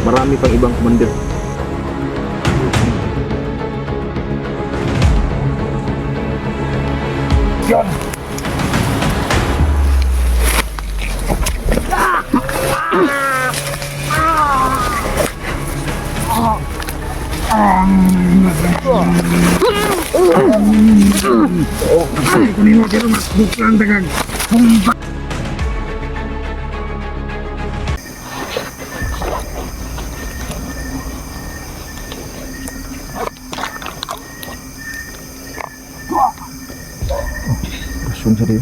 Marami pang ibang commander. Yan! Sorry.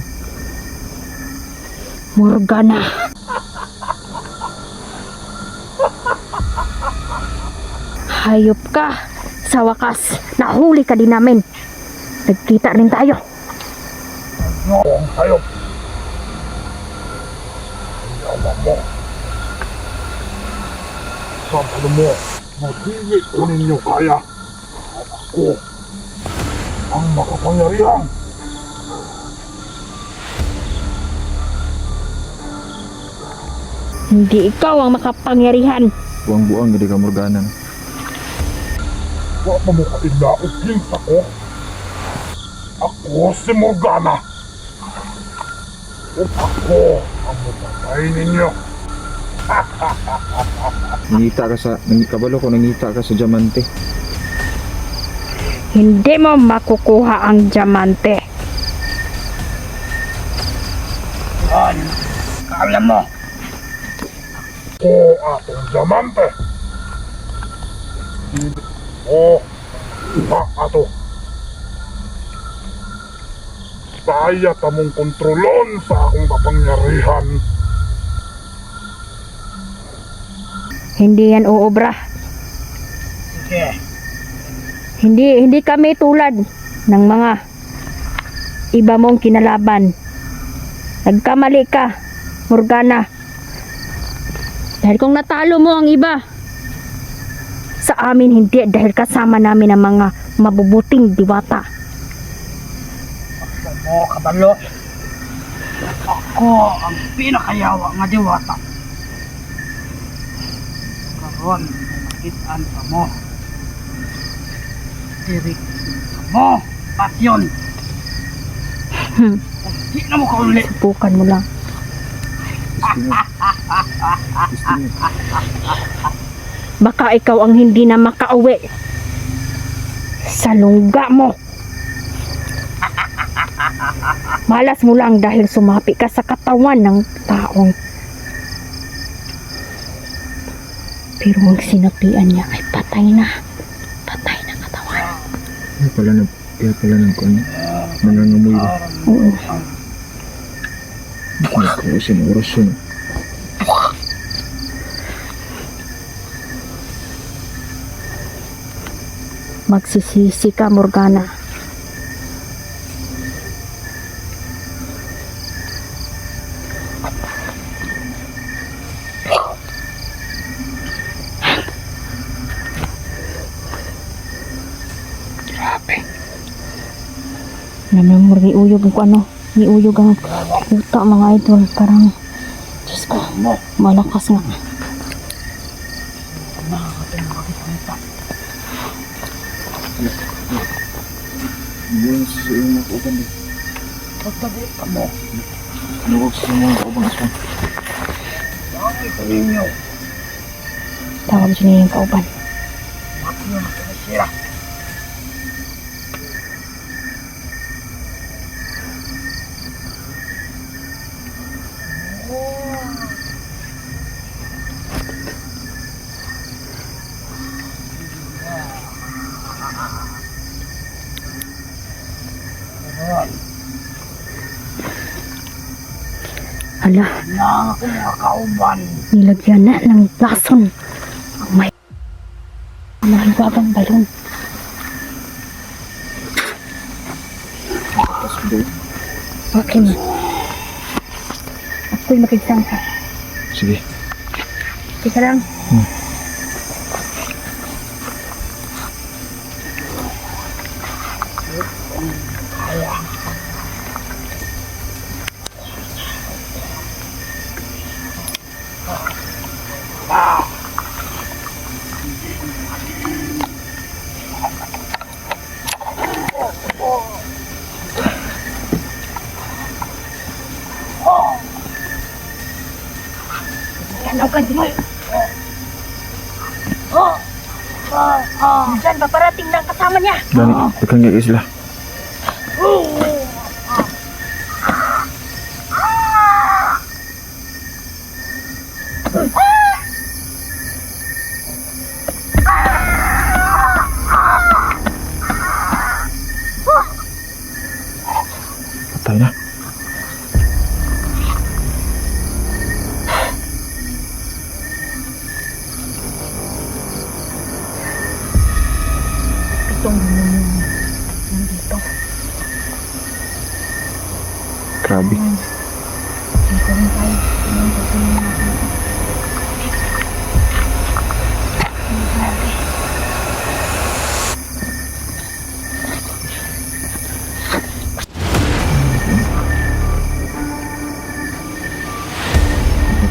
Morgana. Hayop ka. Sa wakas, nahuli ka din namin. Nagkita rin tayo. Ang hayop. Yaman mo. Sabi mo, hindi ko ninyo kaya. Ako ang makapangyarihan. Hindi ikaw ang makapangyarihan. Buang-buang gede ka Morgana. Wa pa mo kailaot yung ako. Ako si Morgana. At ako ang mapatay ninyo. Nangita ka sa kabalo ko, nangita ka sa diamante. Hindi mo makukuha ang diamante. Yan. Kala mo. Ako atong diamante. O, ato. Kaya tamong kontrolon sa akong kapangyarihan. Hindi yan uobra. Sige. Hindi kami tulad ng mga iba mong kinalaban. Nagkamali ka, Morgana. Dahil kung natalo mo ang iba, sa amin hindi, dahil kasama namin ang mga mabubuting diwata. Mo kabalo. Ako ang pinakayawa nga diwata. Karon makit-an pa mo. Diri mo pasyon. Di na mo kaulit. Subukan mo lang. Baka ikaw ang hindi na makauwi sa lungga mo. Malas mo lang dahil sumapi ka sa katawan ng taong. Pero ang sinapian niya ay patay na. Patay na katawan. Kaya pala nang kung nangangamoy ba? Oo. Nagkawasin ang orasyon. Magsisisi ka, Morgana. Grabe. Namamor ni Uyog ko ano. Ni Uyog ang puta mga idol. Parang, Diyos ko, malakas nga. Yun sa iyo mga kauban din. Pagtabi ka mo. Nuwag sa mga kauban aswan. Bakit ko ninyo? Tawag siya niya yung kauban. Bakit nyo nakinisira? Hala, Na ako mga kauban. nilagyan na ng lason. Ang may mahibabang balon. Tapos doon. Okay mo. Ako'y makigsangka. Sige. Teka lang. Ano ka di mo? Diyan, paparating na ang kasama niya. Gani, pagkangga kayo sila. Patay na. Itong nandito. Grabe. Dito rin tayo. Dito rin natin.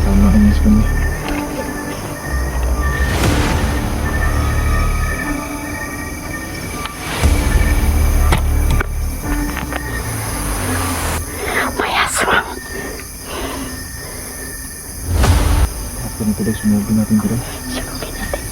Tama ang mas kami. May aswang. Apa na ito, sunugin natin ito. Sunugin natin.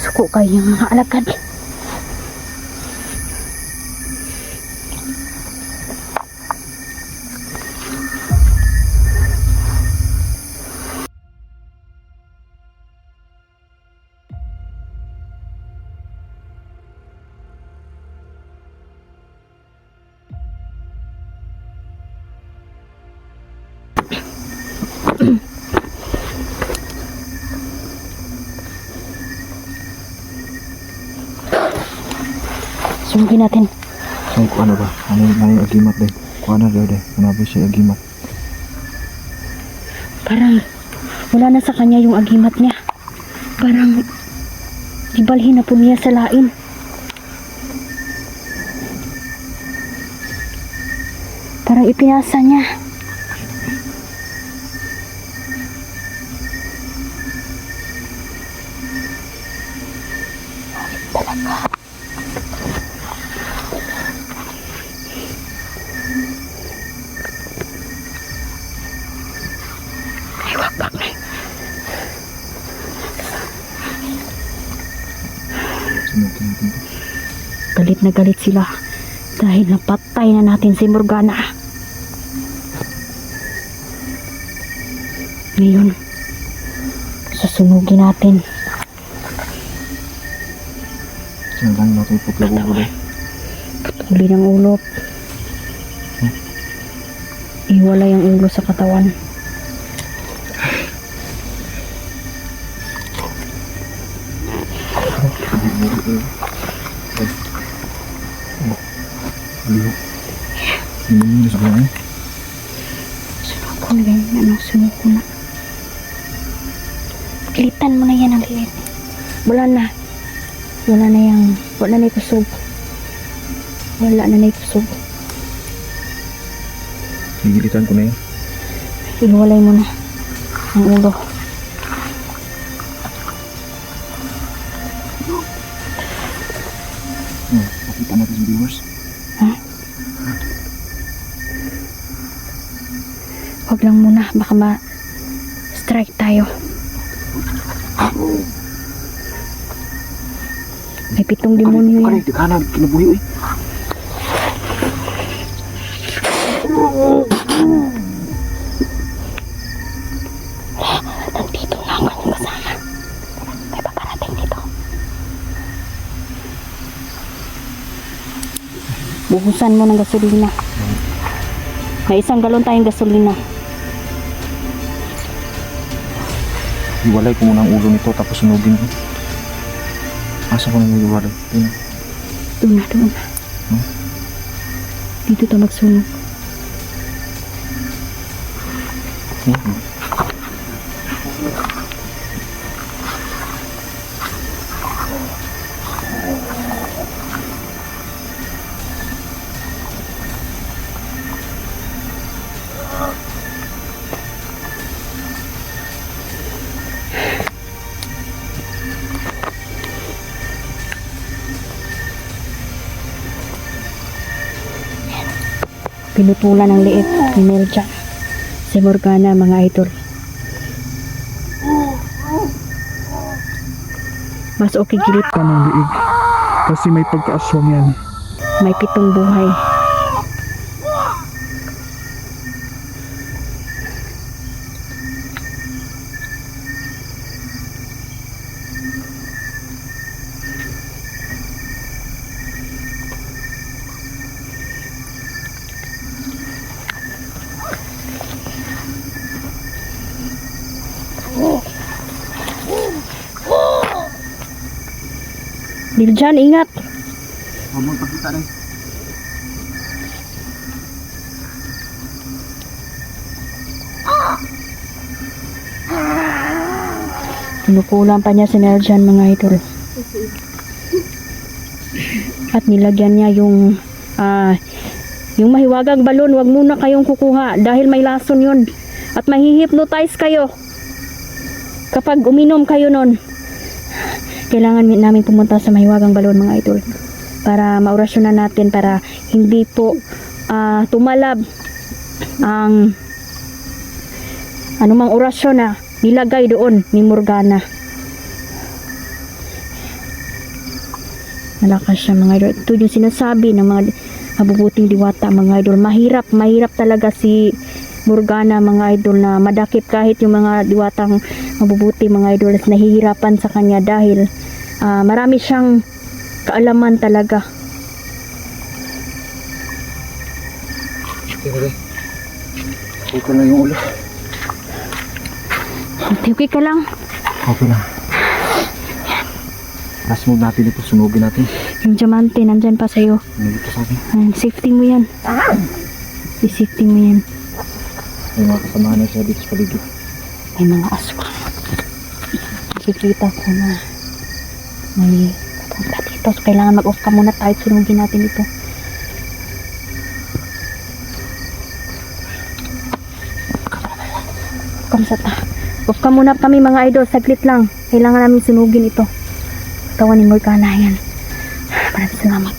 Suko kayo mga alagad. Sunugin natin. Ay, kung ano ba? Ano yung agimat din? Kung ano daw din? Ano ba siya agimat? Parang wala na sa kanya yung agimat niya. Parang ibalhin na po niya sa lain. Parang ipinasa niya. Talaga. Ay, wag na. Sunugin natin ito. Galit na galit sila dahil napatay na natin si Morgana. Ngayon, susunugin natin. Sinagang natin putla-ulo din. Putuli ng ulo. Iwalay ang ulo sa katawan. Liho. Hindi sa kanya. Sunuko na ganyan. Ano? Sunuko na. Kilitan mo na yan ang lilit. Wala na. Wala na yung kusog. Wala na yung kusog. Higilitan ko na yan. Iwalay mo na ang ulo. Pakita natin sa viewers. Ha? Huwag lang muna. Baka ma-strike tayo. May 7 demonyo yan. Dikanan, kinabuhi eh. Nandito na ang kanyang kasama. May paparating dito. Buhusan mo ng gasolina. May 1 galon tayong gasolina. Iwalay ko muna ang ulo nito tapos sunugin ko. Asa ko nang iwalay? Tingnan. Doon. Dito tayo magsunog. Pinutulan ng liit ni Melja si Morgana, mga idol. Mas okay gilit Ka ng liig. Kasi may pagkaaswang yan. may 7 buhay. Diljan, ingat. Mamang pagkita rin. Kinukulan pa niya si Meljan, mga idol. At nilagyan niya yung mahiwagang balon. Wag muna kayong kukuha dahil may lason yun. At mahihypnotize kayo kapag uminom kayo nun. Kailangan namin pumunta sa mahiwagang balon, mga idol, para maorasyonan natin, para hindi po tumalab ang anumang orasyon na nilagay doon ni Morgana. Malakas siya, mga idol. Ito yung sinasabi ng mga mabubuting diwata, mga idol. Mahirap talaga si Morgana, mga idol, na madakip kahit yung mga diwatang mabubuti, mga idol, nahihirapan sa kanya dahil marami siyang kaalaman talaga. Okay na yung ulo. Okay ka lang. Okay na. Last move natin ito. Sunugin natin. Yung diamante nandyan pa sa'yo. Nandito sa akin. Safety mo yan. I-safety mo yan. May mga kasamahan na siya dito sa paligid. May mga aswang. Nakikita ko na may papunta dito. So, kailangan mag-off ka muna tayo. Sunugin natin ito. Off ka muna kami, mga idol. Saglit lang. Kailangan namin sunugin ito. Katawan ni Morgana yan. Maraming salamat.